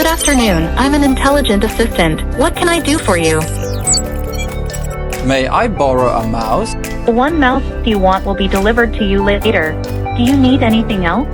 Good afternoon, I'm an intelligent assistant. What can I do for you? May I borrow a mouse? The one mouse you want will be delivered to you later. Do you need anything else?